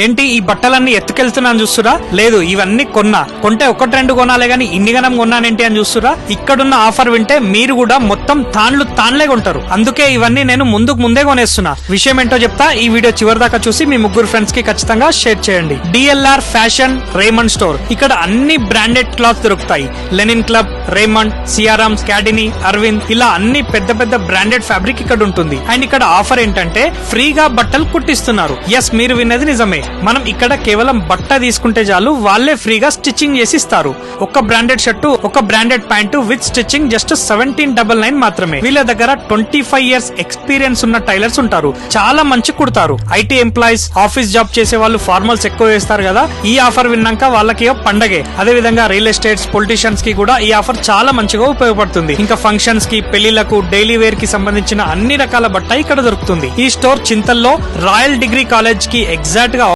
ఏంటి ఈ బట్టలన్నీ ఎత్తుకెళ్తున్నాను చూస్తురా? లేదు, ఇవన్నీ కొంటే ఒకటి రెండు కొనాలే గానీ ఇన్ని గనం కొన్నానేంటి అని చూస్తురా? ఇక్కడున్న ఆఫర్ వింటే మీరు కూడా మొత్తం తాన్లే కొంటారు. అందుకే ఇవన్నీ నేను ముందే కొనేస్తున్నా. విషయం ఏంటో చెప్తా, ఈ వీడియో చివరి దాకా చూసి మీ ముగ్గురు ఫ్రెండ్స్ కి ఖచ్చితంగా షేర్ చేయండి. DLR fashion Raymond store. ఇక్కడ అన్ని బ్రాండెడ్ క్లాత్ దొరుకుతాయి. లెనిన్ క్లబ్, రేమండ్, సియారామ్, స్కాడిని, అరవింద్ ఇలా అన్ని పెద్ద బ్రాండెడ్ ఫ్యాబ్రిక్ ఇక్కడ ఉంటుంది. అండ్ ఇక్కడ ఆఫర్ ఏంటంటే ఫ్రీగా బట్టలు కుట్టిస్తున్నారు. ఎస్, మీరు విన్నది నిజమే. మనం ఇక్కడ కేవలం బట్ట తీసుకుంటే చాలు, వాళ్ళే ఫ్రీగా స్టిచ్చింగ్ చేసి ఇస్తారు. ఒక బ్రాండెడ్ షర్టు, ఒక branded pant with stitching just 1799 మాత్రమే. వీళ్ళ దగ్గర 25 years ఎక్స్పీరియన్స్ ఉన్న టైలర్స్ ఉంటారు. చాలా మంచి కుడతారు. IT ఎంప్లాయీస్, ఆఫీస్ జాబ్ చేసే వాళ్ళు ఫార్మల్స్ ఎక్కువ వేస్తారు కదా, ఈ ఆఫర్ విన్నాక వాళ్ళకి పండగే. అదే విధంగా రియల్ ఎస్టేట్స్, పొలిటీషియన్స్ కి కూడా ఈ ఆఫర్ చాలా మంచిగా ఉపయోగపడుతుంది. ఇంకా ఫంక్షన్స్ కి, పెళ్లిలకు, డైలీ వేర్ కి సంబంధించిన అన్ని రకాల బట్ట ఇక్కడ దొరుకుతుంది. ఈ స్టోర్ చింతల్లో రాయల్ డిగ్రీ కాలేజ్ కి ఎగ్జాక్ట్ గా